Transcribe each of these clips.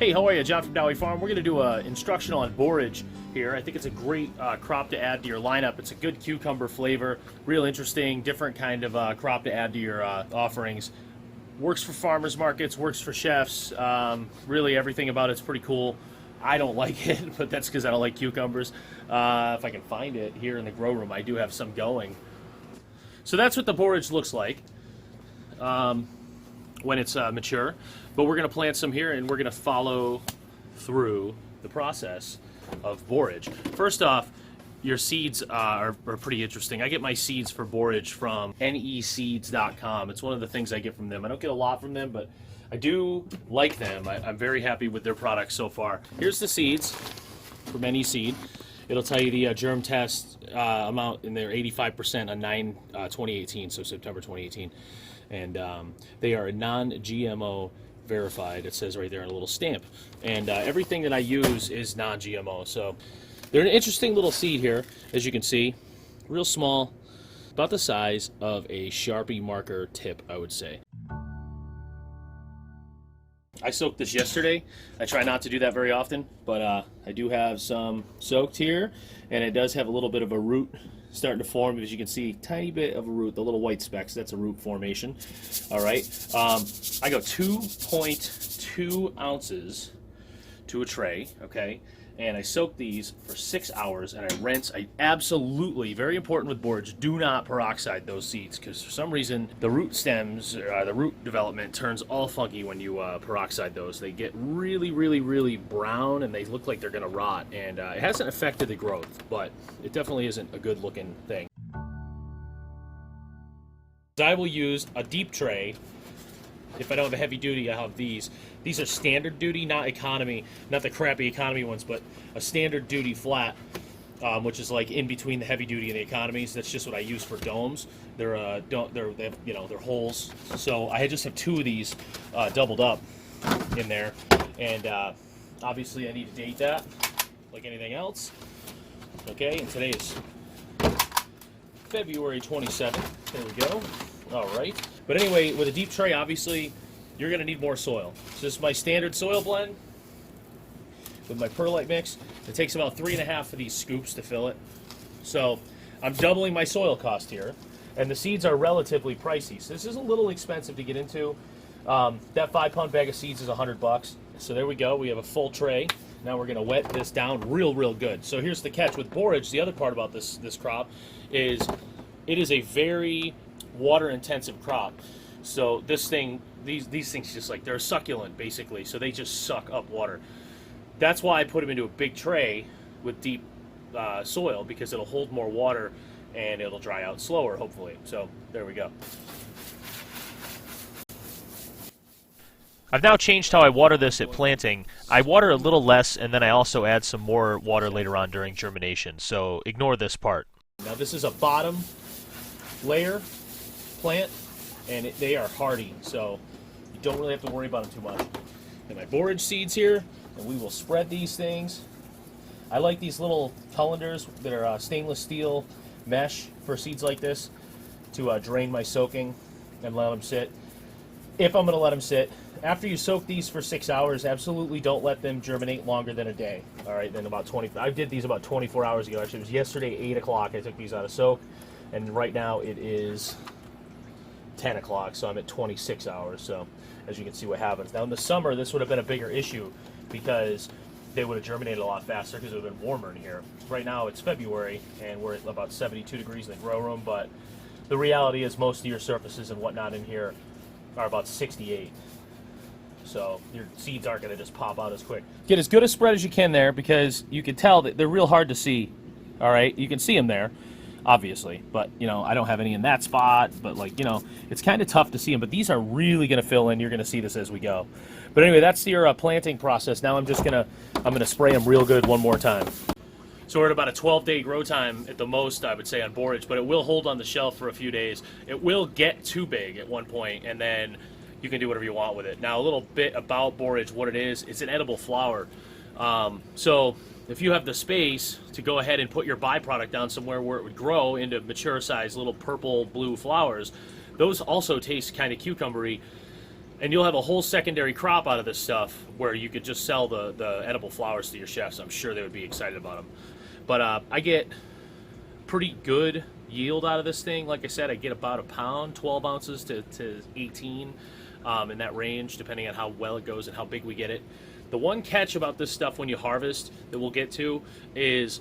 Hey, how are you? John from Dowie Farm. We're going to do an instructional on borage here. I think it's a great crop to add to your lineup. It's a good cucumber flavor, real interesting, different kind of crop to add to your offerings. Works for farmers markets, works for chefs. Really everything about it's pretty cool. I don't like it, but that's because I don't like cucumbers. If I can find it here in the grow room, I do have some going. So that's what the borage looks like when it's mature. But we're going to plant some here, and we're going to follow through the process of borage. First off, your seeds are pretty interesting. I get my seeds for borage from neseeds.com. It's one of the things I get from them. I don't get a lot from them, but I do like them. I'm very happy with their products so far. Here's the seeds from NESeed. It'll tell you the germ test amount in there, 85% on 9/2018, so September 2018. And they are a non-GMO verified. It says right there on a little stamp. And everything that I use is non-GMO. So they're an interesting little seed here, as you can see. Real small, about the size of a Sharpie marker tip, I would say. I soaked this yesterday. I try not to do that very often, but I do have some soaked here, and it does have a little bit of a root starting to form. As you can see, tiny bit of a root, the little white specks, that's a root formation. All right, I go 2.2 ounces to a tray, okay, and I soak these for 6 hours, and I rinse. I absolutely, very important with borage, do not peroxide those seeds, because for some reason the root stems, the root development turns all funky when you peroxide those. They get really brown, and they look like they're gonna rot, and it hasn't affected the growth, but it definitely isn't a good looking thing. I will use a deep tray. If I don't have a heavy duty, I have these. These are standard duty, not economy, not the crappy economy ones, but a standard duty flat, which is like in between the heavy duty and the economies. That's just what I use for domes. They have, you know, they're holes. So I just have two of these doubled up in there, and obviously I need to date that like anything else. Okay, and today is February 27th. There we go. All right. But anyway, with a deep tray, obviously, you're going to need more soil. So this is my standard soil blend with my perlite mix. It takes about 3.5 of these scoops to fill it. So I'm doubling my soil cost here. And the seeds are relatively pricey. So this is a little expensive to get into. That 5-pound bag of seeds is $100. So there we go. We have a full tray. Now we're going to wet this down real good. So here's the catch with borage. The other part about this crop is it is a very water intensive crop. So this thing, these things just like, they're a succulent basically, so they just suck up water. That's why I put them into a big tray with deep soil, because it'll hold more water and it'll dry out slower, hopefully. So there we go. I've now changed how I water this at planting. I water a little less, and then I also add some more water later on during germination, so ignore this part. Now this is a bottom layer plant, and they are hardy, so you don't really have to worry about them too much. And my borage seeds here, and we will spread these things. I like these little colanders that are stainless steel mesh for seeds like this to drain my soaking and let them sit. If I'm going to let them sit, after you soak these for 6 hours, absolutely don't let them germinate longer than a day. All right, then about 20. I did these about 24 hours ago. Actually, it was yesterday, 8 o'clock. I took these out of soak, and right now it is 10 o'clock, so I'm at 26 hours. So as you can see what happens. Now in the summer, this would have been a bigger issue because they would have germinated a lot faster because it would have been warmer in here. Right now it's February, and we're at about 72 degrees in the grow room, but the reality is most of your surfaces and whatnot in here are about 68. So your seeds aren't going to just pop out as quick. Get as good a spread as you can there, because you can tell that they're real hard to see. All right, you can see them there, obviously, but you know, I don't have any in that spot, but like, you know, it's kind of tough to see them, but these are really going to fill in. You're going to see this as we go. But anyway, that's your planting process. Now I'm gonna spray them real good one more time. So we're at about a 12-day grow time at the most, I would say, on borage, but it will hold on the shelf for a few days. It will get too big at one point, and then you can do whatever you want with it. Now a little bit about borage, what it is, it's an edible flower. So if you have the space to go ahead and put your byproduct down somewhere where it would grow into mature size little purple blue flowers, those also taste kind of cucumbery. And you'll have a whole secondary crop out of this stuff where you could just sell the edible flowers to your chefs. I'm sure they would be excited about them. But I get pretty good yield out of this thing. Like I said, I get about a pound, 12 ounces to 18 in that range, depending on how well it goes and how big we get it. The one catch about this stuff when you harvest that we'll get to is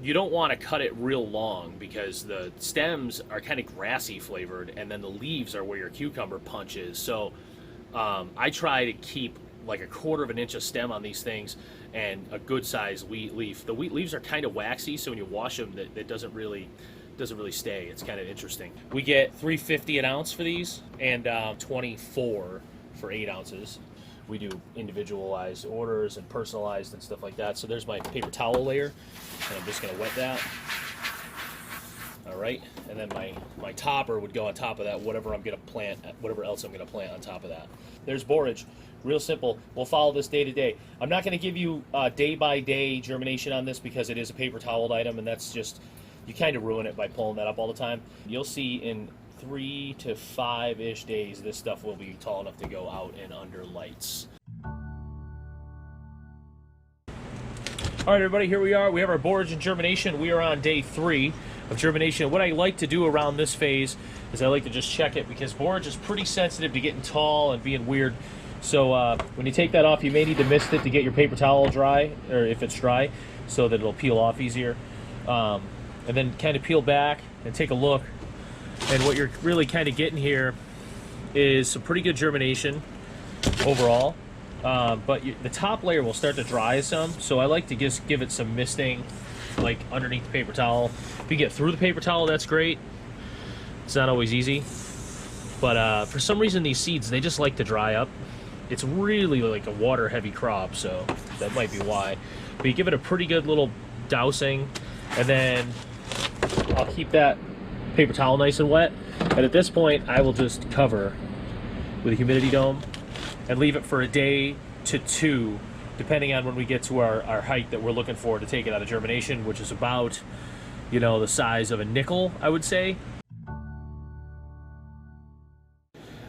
you don't want to cut it real long because the stems are kind of grassy flavored, and then the leaves are where your cucumber punch is. So I try to keep like a 1/4 of an inch of stem on these things and a good size wheat leaf. The wheat leaves are kind of waxy, so when you wash them, that doesn't really stay. It's kind of interesting. We get $3.50 an ounce for these, and 24 for 8 ounces. We do individualized orders and personalized and stuff like that. So there's my paper towel layer, and I'm just going to wet that. All right, and then my topper would go on top of that, whatever I'm going to plant, whatever else I'm going to plant on top of that. There's borage. Real simple. We'll follow this day to day. I'm not going to give you day-by-day germination on this because it is a paper toweled item, and that's just, you kind of ruin it by pulling that up all the time. You'll see in 3 to 5-ish days, this stuff will be tall enough to go out and under lights. All right, everybody, here we are. We have our borage in germination. We are on day 3 of germination. What I like to do around this phase is I like to just check it because borage is pretty sensitive to getting tall and being weird. So when you take that off, you may need to mist it to get your paper towel dry, or if it's dry, so that it'll peel off easier. And then kind of peel back and take a look. And what you're really kind of getting here is some pretty good germination overall. But the top layer will start to dry some, so I like to just give it some misting, like underneath the paper towel. If you get through the paper towel, that's great. It's not always easy. But for some reason, these seeds, they just like to dry up. It's really like a water-heavy crop, so that might be why. But you give it a pretty good little dousing, and then I'll keep that paper towel nice and wet. And at this point, I will just cover with a humidity dome and leave it for a day to 2, depending on when we get to our height that we're looking for to take it out of germination, which is about, you know, the size of a nickel, I would say.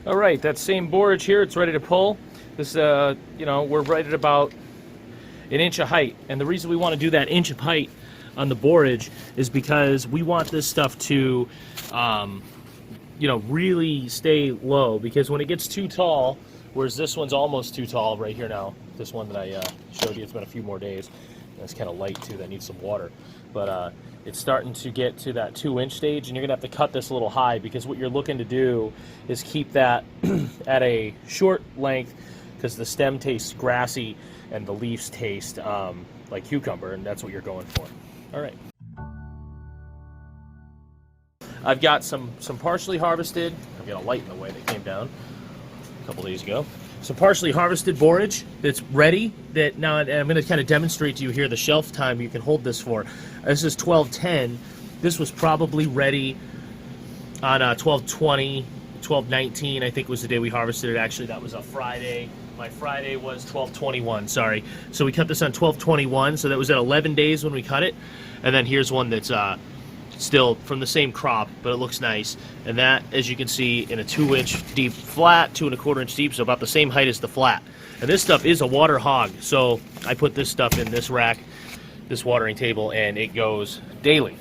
All right, that same borage here, it's ready to pull. This, you know, we're right at about 1 inch of height. And the reason we want to do that inch of height on the borage is because we want this stuff to, you know, really stay low, because when it gets too tall, whereas this one's almost too tall right here now, this one that I showed you, it's been a few more days, and it's kind of light too, that needs some water, but it's starting to get to that 2-inch stage, and you're gonna have to cut this a little high, because what you're looking to do is keep that at a short length, because the stem tastes grassy and the leaves taste like cucumber, and that's what you're going for. All right. I've got some partially harvested. I've got a light in the way that came down a couple days ago. Some partially harvested borage that's ready. That now I'm going to kind of demonstrate to you here the shelf time you can hold this for. This is 12:10. This was probably ready on 12:20, 12:19. I think was the day we harvested it. Actually, that was a Friday. My Friday was 12:21. Sorry. So we cut this on 12:21. So that was at 11 days when we cut it. And then here's one that's still from the same crop, but it looks nice. And that, as you can see, in a 2-inch deep flat, 2 1/4 inch deep, so about the same height as the flat. And this stuff is a water hog, so I put this stuff in this rack, this watering table, and it goes daily.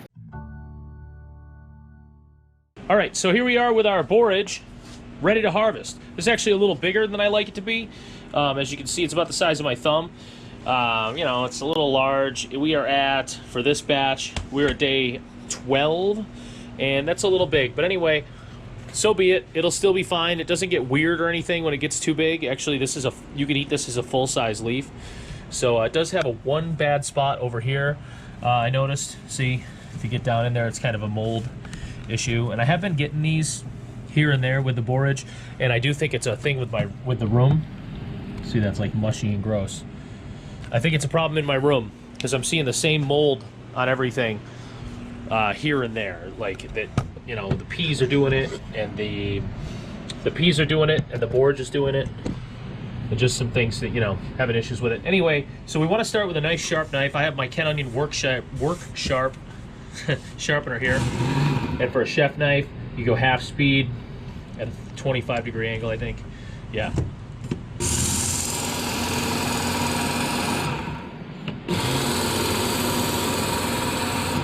All right, so here we are with our borage ready to harvest. This is actually a little bigger than I like it to be. As you can see, it's about the size of my thumb. You know, it's a little large. We are at, for this batch, we're at day 12, and that's a little big. But anyway, so be it. It'll still be fine. It doesn't get weird or anything when it gets too big. Actually, this is you can eat this as a full-size leaf. So it does have one bad spot over here. I noticed. See, if you get down in there, it's kind of a mold issue. And I have been getting these here and there with the borage, and I do think it's a thing with the room. See, that's like mushy and gross. I think it's a problem in my room because I'm seeing the same mold on everything here and there. Like that, you know, the peas are doing it, and the peas are doing it, and the borage is doing it, and just some things that, you know, having issues with it. Anyway, so we want to start with a nice sharp knife. I have my Ken Onion work sharp sharpener here, and for a chef knife, you go half speed at a 25-degree angle, I think. Yeah.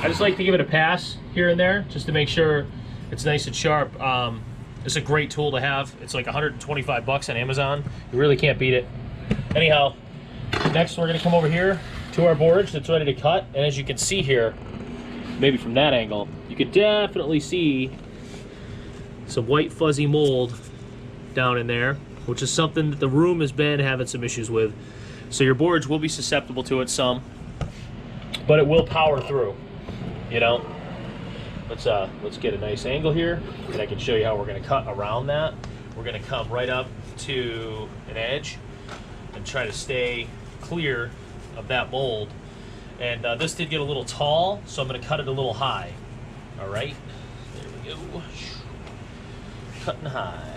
I just like to give it a pass here and there just to make sure it's nice and sharp. It's a great tool to have. It's like 125 bucks on Amazon. You really can't beat it. Anyhow, next we're gonna come over here to our borage that's ready to cut. And as you can see here, maybe from that angle, you can definitely see some white fuzzy mold down in there, which is something that the room has been having some issues with. So your borage will be susceptible to it some, but it will power through, you know. Let's get a nice angle here, and I can show you how we're gonna cut around that. We're gonna come right up to an edge and try to stay clear of that mold. And this did get a little tall, so I'm gonna cut it a little high. All right, there we go. Cutting high.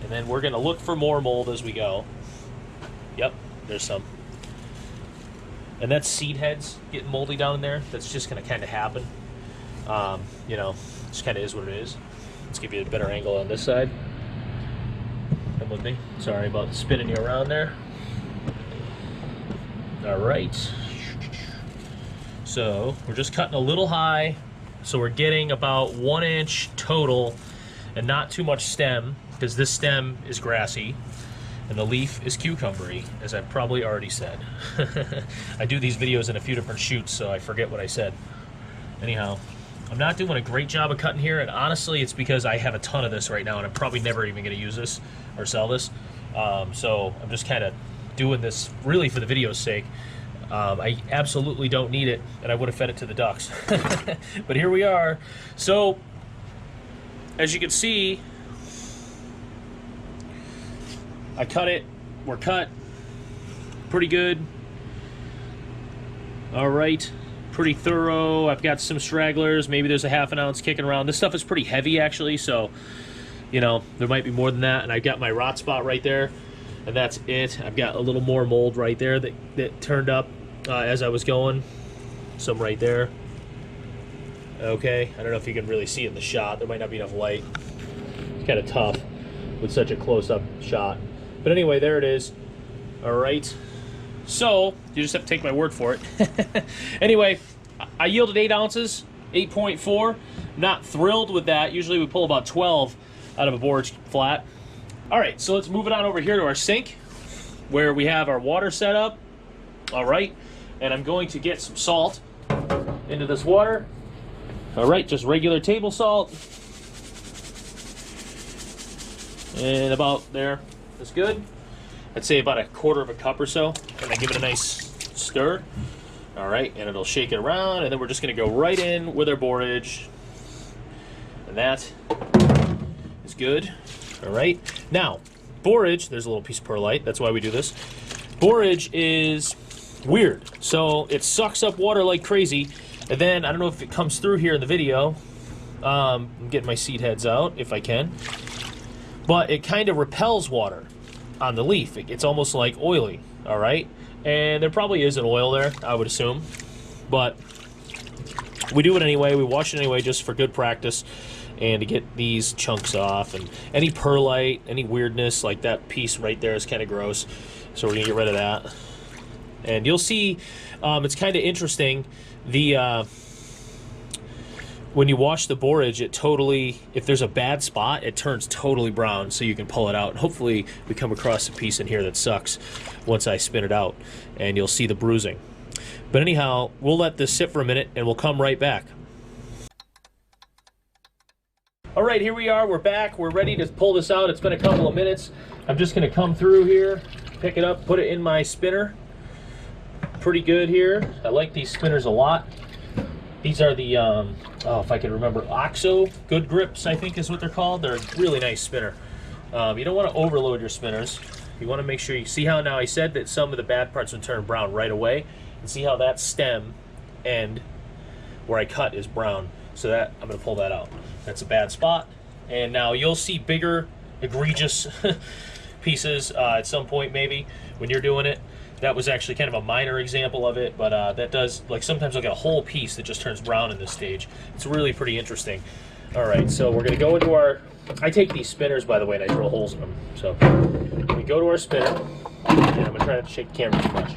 And then we're gonna look for more mold as we go. Yep, there's some. And that's seed heads getting moldy down in there. That's just gonna kind of happen. You know, just kind of is what it is. Let's give you a better angle on this side. Come with me. Sorry about spinning you around there. All right. So we're just cutting a little high. So we're getting about 1 inch total and not too much stem, because this stem is grassy and the leaf is cucumbery, as I've probably already said. I do these videos in a few different shoots, so I forget what I said. Anyhow, I'm not doing a great job of cutting here, and honestly, it's because I have a ton of this right now, and I'm probably never even going to use this or sell this. So I'm just kind of doing this really for the video's sake. I absolutely don't need it, and I would have fed it to the ducks. But here we are. So, as you can see, I cut it. We're cut. Pretty good. All right. Pretty thorough. I've got some stragglers. Maybe there's a ½ ounce kicking around. This stuff is pretty heavy, actually, so, you know, there might be more than that. And I got my rot spot right there, and that's it. I've got a little more mold right there that turned up as I was going. Some right there. Okay, I don't know if you can really see it in the shot. There might not be enough light. It's kind of tough with such a close-up shot. But anyway, there it is. All right. So, you just have to take my word for it. Anyway, I yielded 8 ounces, 8.4. Not thrilled with that. Usually we pull about 12 out of a borage flat. All right, so let's move it on over here to our sink, where we have our water set up. All right, and I'm going to get some salt into this water. All right, just regular table salt. And about there, that's good. I'd say about 1/4 cup or so, and I give it a nice stir. All right, and it'll shake it around, and then we're just gonna go right in with our borage. And that is good. All right, now, borage, there's a little piece of perlite, that's why we do this. Borage is weird, so it sucks up water like crazy, and then, I don't know if it comes through here in the video, I'm getting my seed heads out, if I can, but it kind of repels water on the leaf. It's almost like oily, all right? And there probably is an oil there, I would assume, but we do it anyway. We wash it anyway just for good practice and to get these chunks off. And any perlite, any weirdness, like that piece right there is kind of gross, so we're gonna get rid of that. And you'll see, it's kind of interesting, when you wash the borage, it totally, if there's a bad spot, it turns totally brown, so you can pull it out. And hopefully we come across a piece in here that sucks once I spin it out, and you'll see the bruising. But anyhow, we'll let this sit for a minute, and we'll come right back. All right, here we are. We're back. We're ready to pull this out. It's been a couple of minutes. I'm just going to come through here, pick it up, put it in my spinner. Pretty good here. I like these spinners a lot. These are the, oh, if I can remember, OXO Good Grips, I think is what they're called. They're a really nice spinner. You don't want to overload your spinners. You want to make sure you see how now I said that some of the bad parts would turn brown right away. And see how that stem end where I cut is brown. So that, I'm going to pull that out. That's a bad spot. And now you'll see bigger, egregious pieces at some point maybe when you're doing it. That was actually kind of a minor example of it, but that does, like sometimes I'll get a whole piece that just turns brown in this stage. It's really pretty interesting. All right, so we're gonna go into our I take these spinners, by the way, and I drill holes in them. So we go to our spinner, and I'm going to try not to shake the camera too much.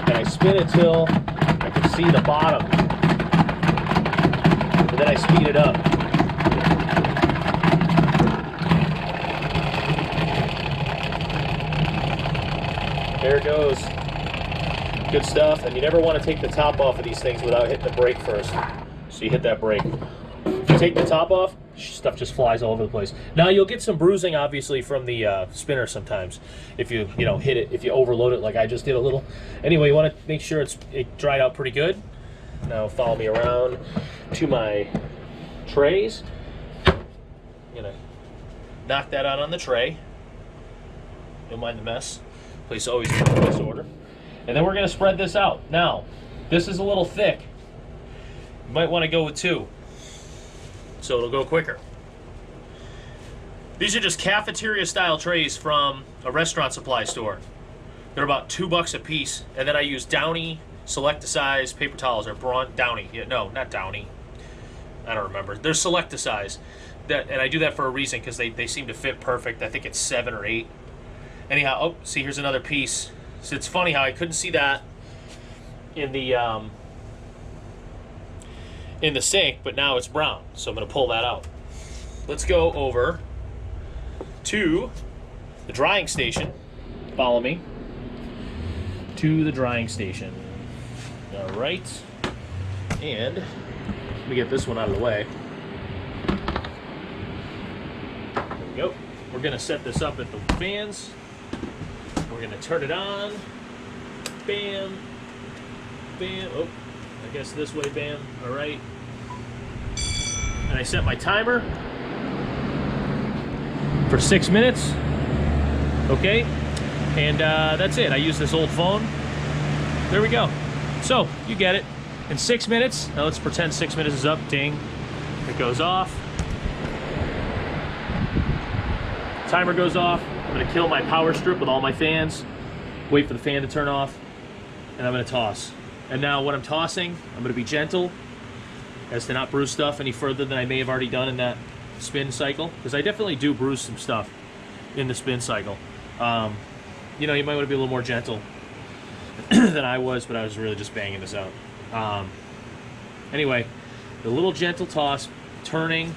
And I spin it till I can see the bottom. And then I speed it up. There it goes. Good stuff. And you never want to take the top off of these things without hitting the brake first. So you hit that brake. If you take the top off, stuff just flies all over the place. Now you'll get some bruising, obviously, from the spinner sometimes. If you hit it, if you overload it like I just did a little. Anyway, you want to make sure it dried out pretty good. Now follow me around to my trays. I'm gonna knock that out on the tray. Don't mind the mess. Place always in this order. And then we're going to spread this out. Now, this is a little thick. You might want to go with 2, so it'll go quicker. These are just cafeteria-style trays from a restaurant supply store. They're about $2 a piece. And then I use Downy Select-A-Size paper towels, or Downy. Yeah, no, not Downy. I don't remember. They're Select-A-Size. And I do that for a reason, because they seem to fit perfect. I think it's 7 or 8. Anyhow, oh, see, here's another piece. So it's funny how I couldn't see that in the sink, but now it's brown. So I'm going to pull that out. Let's go over to the drying station. Follow me to the drying station. All right, and let me get this one out of the way. There we go. We're going to set this up at the fans. We're going to turn it on. Bam. Bam. Oh, I guess this way, bam. All right. And I set my timer for 6 minutes. Okay. And that's it. I use this old phone. There we go. So, you get it. In 6 minutes, now let's pretend 6 minutes is up. Ding. It goes off. Timer goes off. I'm going to kill my power strip with all my fans, wait for the fan to turn off, and I'm going to toss. And now when I'm tossing, I'm going to be gentle as to not bruise stuff any further than I may have already done in that spin cycle, because I definitely do bruise some stuff in the spin cycle. You know, you might want to be a little more gentle than I was, but I was really just banging this out. Anyway, the little gentle toss, turning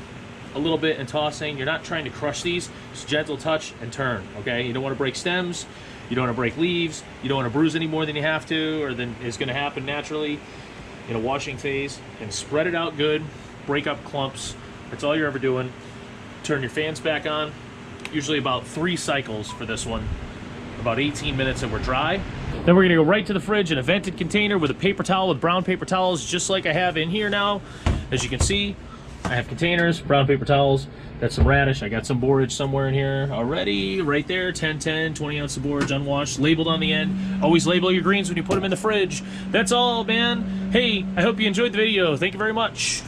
a little bit and tossing. You're not trying to crush these. Just gentle touch and turn, okay? You don't want to break stems. You don't want to break leaves. You don't want to bruise any more than you have to, or than is going to happen naturally in a washing phase. And spread it out good. Break up clumps. That's all you're ever doing. Turn your fans back on. Usually about 3 cycles for this one. About 18 minutes and we're dry. Then we're going to go right to the fridge in a vented container with a paper towel, with brown paper towels, just like I have in here now. As you can see, I have containers, brown paper towels. That's some radish. I got some borage somewhere in here already. Right there, 10-10, 20 ounce of borage, unwashed, labeled on the end. Always label your greens when you put them in the fridge. That's all, man. Hey, I hope you enjoyed the video. Thank you very much.